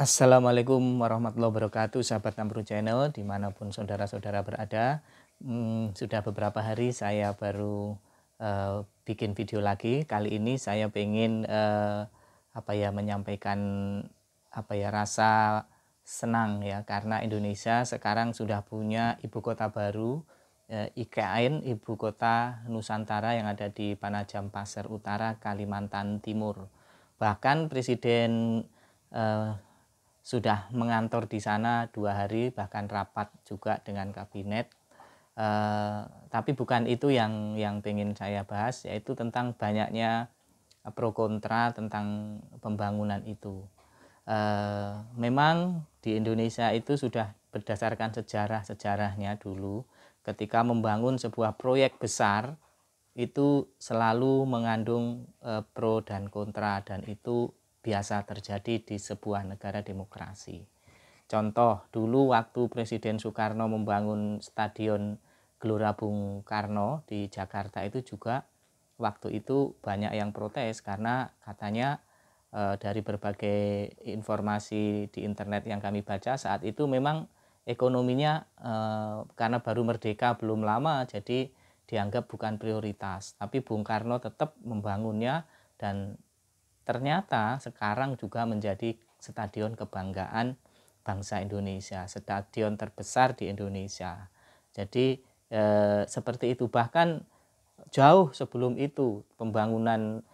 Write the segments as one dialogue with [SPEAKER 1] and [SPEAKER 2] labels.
[SPEAKER 1] Assalamualaikum warahmatullahi wabarakatuh, sahabat Namru Channel, dimanapun saudara-saudara berada. Sudah beberapa hari saya baru bikin video lagi. Kali ini saya pengen menyampaikan rasa senang ya, karena Indonesia sekarang sudah punya ibu kota baru, IKN, Ibu Kota Nusantara, yang ada di Panajam Pasir Utara, Kalimantan Timur. Bahkan Presiden sudah mengantor di sana 2 hari, bahkan rapat juga dengan kabinet. Tapi bukan itu yang pengen saya bahas, yaitu tentang banyaknya pro kontra tentang pembangunan itu. Memang di Indonesia itu sudah berdasarkan sejarahnya dulu, ketika membangun sebuah proyek besar itu selalu mengandung pro dan kontra, dan itu biasa terjadi di sebuah negara demokrasi. Contoh, dulu waktu Presiden Soekarno membangun Stadion Gelora Bung Karno di Jakarta, itu juga waktu itu banyak yang protes karena katanya dari berbagai informasi di internet yang kami baca saat itu, memang ekonominya karena baru merdeka belum lama, jadi dianggap bukan prioritas. Tapi Bung Karno tetap membangunnya, dan ternyata sekarang juga menjadi stadion kebanggaan bangsa Indonesia, stadion terbesar di Indonesia. Jadi seperti itu. Bahkan jauh sebelum itu, pembangunan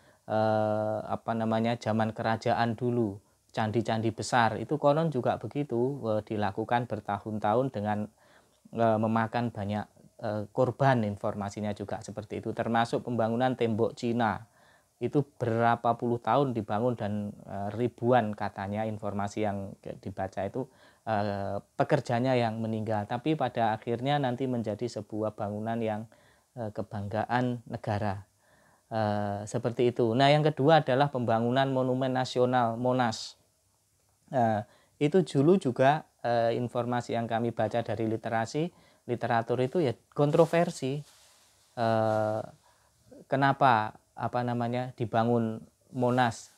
[SPEAKER 1] zaman kerajaan dulu, candi-candi besar itu konon juga begitu, dilakukan bertahun-tahun dengan memakan banyak korban. Informasinya juga seperti itu, termasuk pembangunan tembok Cina. Itu berapa puluh tahun dibangun, dan ribuan katanya, informasi yang dibaca itu pekerjanya yang meninggal. Tapi pada akhirnya nanti menjadi sebuah bangunan yang kebanggaan negara. Seperti itu. Nah, yang kedua adalah pembangunan Monumen Nasional Monas. Itu dulu juga informasi yang kami baca dari literatur itu ya kontroversi. Kenapa dibangun Monas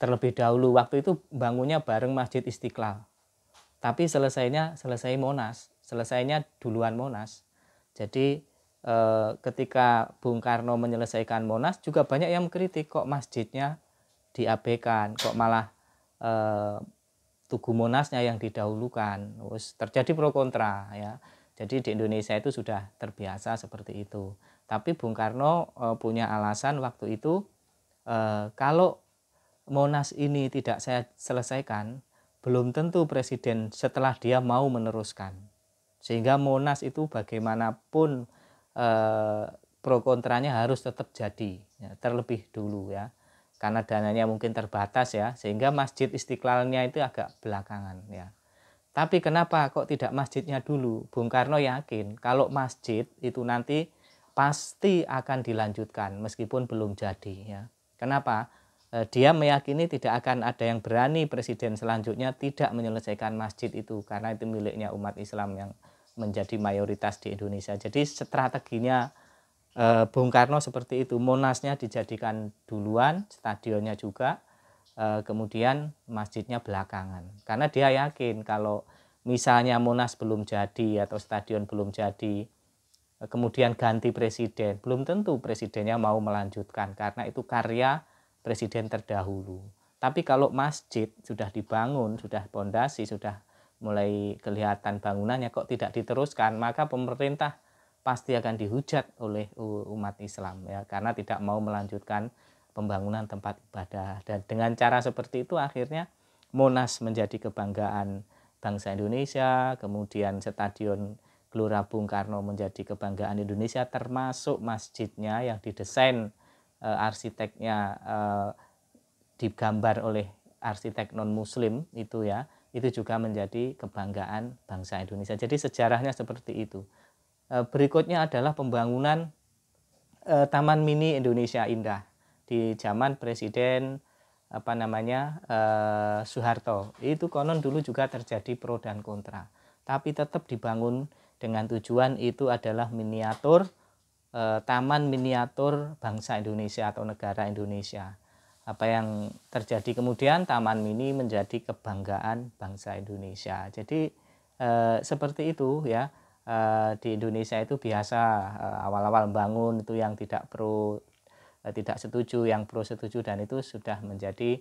[SPEAKER 1] terlebih dahulu? Waktu itu bangunnya bareng Masjid Istiqlal, tapi selesai Monas, selesainya duluan Monas. Jadi ketika Bung Karno menyelesaikan Monas, juga banyak yang mengkritik, kok masjidnya diabaikan, kok malah Tugu Monasnya yang didahulukan. Terjadi pro kontra ya. Jadi di Indonesia itu sudah terbiasa seperti itu. Tapi Bung Karno punya alasan waktu itu, kalau Monas ini tidak saya selesaikan, belum tentu presiden setelah dia mau meneruskan. Sehingga Monas itu bagaimanapun pro kontranya harus tetap jadi ya, terlebih dulu ya. Karena dananya mungkin terbatas ya, sehingga Masjid Istiqlalnya itu agak belakangan ya. Tapi kenapa kok tidak masjidnya dulu? Bung Karno yakin kalau masjid itu nanti pasti akan dilanjutkan meskipun belum jadi ya. Kenapa? Dia meyakini tidak akan ada yang berani presiden selanjutnya tidak menyelesaikan masjid itu, karena itu miliknya umat Islam yang menjadi mayoritas di Indonesia. Jadi strateginya Bung Karno seperti itu. Monasnya dijadikan duluan, stadionnya juga, kemudian masjidnya belakangan. Karena dia yakin kalau misalnya Monas belum jadi atau stadion belum jadi, kemudian ganti presiden, belum tentu presidennya mau melanjutkan, karena itu karya presiden terdahulu. Tapi kalau masjid sudah dibangun, sudah pondasi, sudah mulai kelihatan bangunannya, kok tidak diteruskan, maka pemerintah pasti akan dihujat oleh umat Islam ya, karena tidak mau melanjutkan pembangunan tempat ibadah. Dan dengan cara seperti itu akhirnya Monas menjadi kebanggaan bangsa Indonesia, kemudian Stadion Gelora Bung Karno menjadi kebanggaan Indonesia, termasuk masjidnya yang didesain arsiteknya digambar oleh arsitek non muslim itu ya, itu juga menjadi kebanggaan bangsa Indonesia. Jadi sejarahnya seperti itu. Berikutnya adalah pembangunan Taman Mini Indonesia Indah di zaman Presiden Soeharto. Itu konon dulu juga terjadi pro dan kontra, tapi tetap dibangun dengan tujuan itu adalah miniatur taman miniatur bangsa Indonesia atau negara Indonesia. apa yang terjadi kemudian, Taman Mini menjadi kebanggaan bangsa Indonesia. Jadi seperti itu ya. Di Indonesia itu biasa awal-awal bangun itu yang tidak tidak setuju, yang pro setuju, dan itu sudah menjadi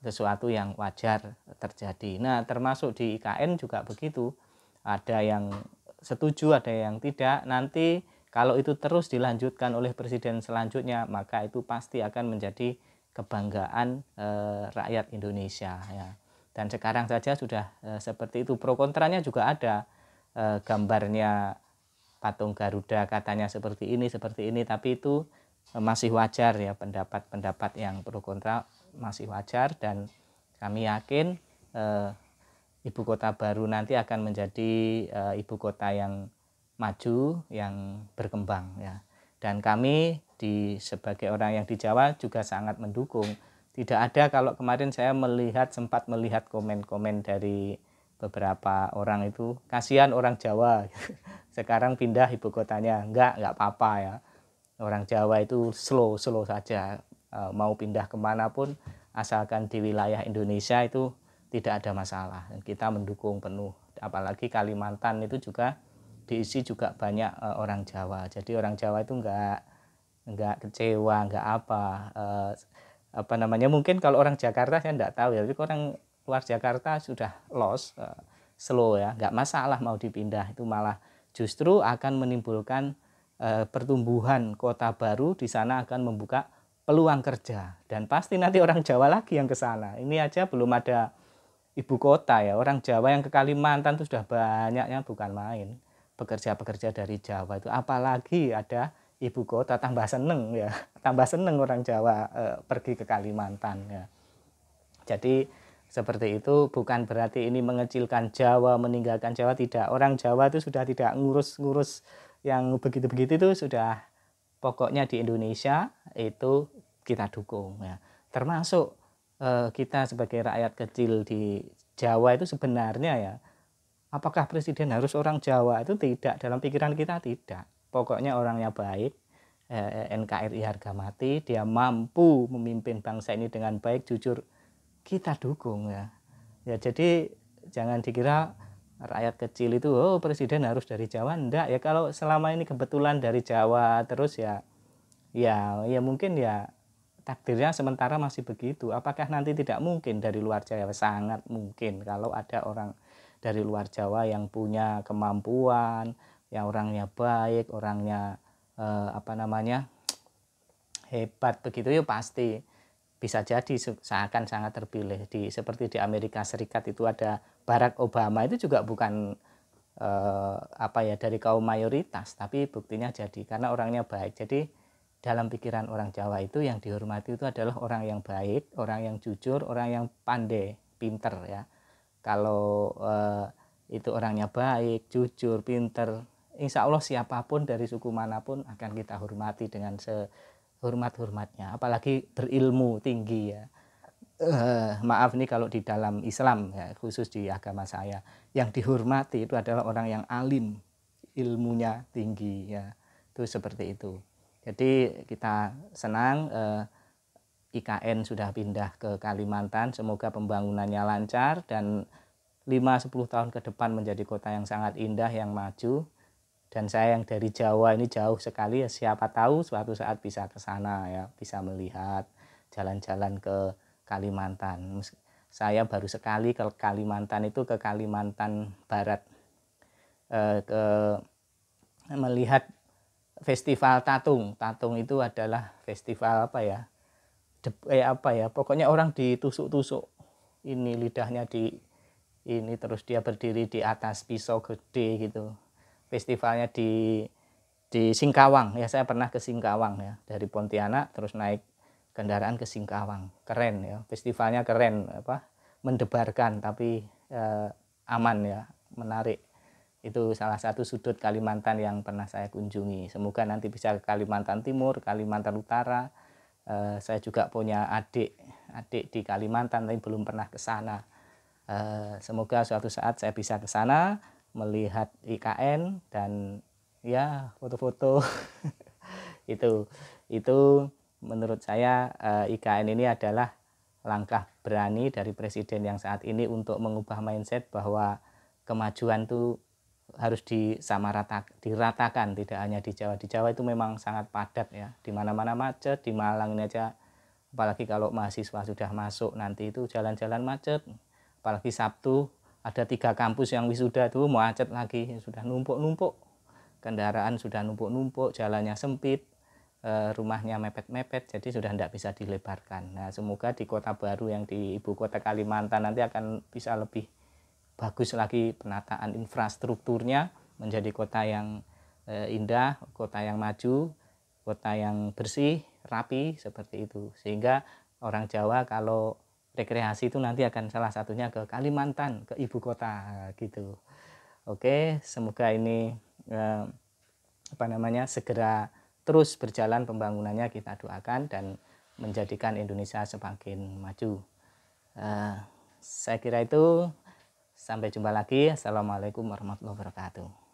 [SPEAKER 1] sesuatu yang wajar terjadi. Nah, termasuk di IKN juga begitu. Ada yang setuju, ada yang tidak. Nanti kalau itu terus dilanjutkan oleh presiden selanjutnya, maka itu pasti akan menjadi kebanggaan rakyat Indonesia ya. Dan sekarang saja sudah seperti itu. Pro kontranya juga ada. Gambarnya patung Garuda katanya seperti ini, tapi itu masih wajar ya, pendapat-pendapat yang pro kontra masih wajar, dan kami yakin ibu kota baru nanti akan menjadi ibu kota yang maju, yang berkembang ya. Dan kami sebagai orang yang di Jawa juga sangat mendukung. Tidak ada, kalau kemarin saya sempat melihat komen-komen dari beberapa orang itu, kasihan orang Jawa sekarang pindah ibu kotanya. Enggak apa-apa ya, orang Jawa itu slow saja, mau pindah kemanapun asalkan di wilayah Indonesia itu tidak ada masalah, dan kita mendukung penuh. Apalagi Kalimantan itu juga diisi juga banyak orang Jawa, jadi orang Jawa itu enggak kecewa, enggak apa namanya, mungkin kalau orang Jakarta saya enggak tahu ya, tapi orang luar Jakarta sudah slow ya, nggak masalah mau dipindah, itu malah justru akan menimbulkan pertumbuhan kota baru di sana, akan membuka peluang kerja, dan pasti nanti orang Jawa lagi yang ke sana. Ini aja belum ada ibu kota ya, orang Jawa yang ke Kalimantan itu sudah banyaknya, bukan main, pekerja-pekerja dari Jawa itu, apalagi ada ibu kota, tambah seneng ya, tambah seneng orang Jawa pergi ke Kalimantan ya. Jadi seperti itu, bukan berarti ini mengecilkan Jawa, meninggalkan Jawa, tidak. Orang Jawa itu sudah tidak ngurus yang begitu-begitu, itu sudah pokoknya di Indonesia itu kita dukung ya. Termasuk kita sebagai rakyat kecil di Jawa itu sebenarnya ya, apakah presiden harus orang Jawa? Itu tidak, dalam pikiran kita tidak. Pokoknya orangnya baik, NKRI harga mati, dia mampu memimpin bangsa ini dengan baik, jujur, kita dukung ya. Ya, jadi jangan dikira rakyat kecil itu presiden harus dari Jawa, enggak ya. Kalau selama ini kebetulan dari Jawa terus ya mungkin ya takdirnya sementara masih begitu. Apakah nanti tidak mungkin dari luar Jawa? Sangat mungkin kalau ada orang dari luar Jawa yang punya kemampuan, yang orangnya baik, orangnya hebat begitu ya, pasti bisa jadi seakan sangat terpilih. Seperti di Amerika Serikat itu ada Barack Obama, itu juga bukan dari kaum mayoritas, tapi buktinya jadi karena orangnya baik. Jadi dalam pikiran orang Jawa itu yang dihormati itu adalah orang yang baik, orang yang jujur, orang yang pandai, pinter ya. Kalau itu orangnya baik, jujur, pinter, insya Allah siapapun dari suku manapun akan kita hormati dengan hormat-hormatnya, apalagi berilmu tinggi ya. Maaf nih kalau di dalam Islam ya, khusus di agama saya, yang dihormati itu adalah orang yang alim, ilmunya tinggi ya, itu seperti itu. Jadi kita senang IKN sudah pindah ke Kalimantan, semoga pembangunannya lancar dan 5-10 tahun ke depan menjadi kota yang sangat indah, yang maju. Dan saya yang dari Jawa ini jauh sekali ya, siapa tahu suatu saat bisa ke sana ya, bisa melihat, jalan-jalan ke Kalimantan. Saya baru sekali ke Kalimantan, itu ke Kalimantan Barat, ke melihat festival tatung. Tatung itu adalah festival pokoknya orang ditusuk-tusuk ini lidahnya, terus dia berdiri di atas pisau gede gitu. Festivalnya di Singkawang ya, saya pernah ke Singkawang ya, dari Pontianak terus naik kendaraan ke Singkawang. Keren ya, festivalnya keren, mendebarkan tapi aman ya, menarik. Itu salah satu sudut Kalimantan yang pernah saya kunjungi. Semoga nanti bisa ke Kalimantan Timur, Kalimantan Utara. Saya juga punya adik di Kalimantan tapi belum pernah ke sana. Semoga suatu saat saya bisa ke sana melihat IKN dan ya foto-foto. itu menurut saya IKN ini adalah langkah berani dari presiden yang saat ini untuk mengubah mindset bahwa kemajuan itu harus diratakan, tidak hanya di Jawa. Di Jawa itu memang sangat padat ya, di mana-mana macet. Di Malang ini aja, apalagi kalau mahasiswa sudah masuk nanti itu jalan-jalan macet. Apalagi Sabtu ada 3 kampus yang wisuda itu macet lagi, sudah numpuk-numpuk, kendaraan sudah numpuk-numpuk, jalannya sempit, rumahnya mepet-mepet, jadi sudah tidak bisa dilebarkan. Nah, semoga di kota baru yang di ibu kota Kalimantan nanti akan bisa lebih bagus lagi penataan infrastrukturnya, menjadi kota yang indah, kota yang maju, kota yang bersih, rapi, seperti itu. Sehingga orang Jawa kalau rekreasi itu nanti akan salah satunya ke Kalimantan, ke ibu kota gitu. Oke, semoga ini segera terus berjalan pembangunannya, kita doakan dan menjadikan Indonesia semakin maju. Saya kira itu. Sampai jumpa lagi. Assalamualaikum warahmatullahi wabarakatuh.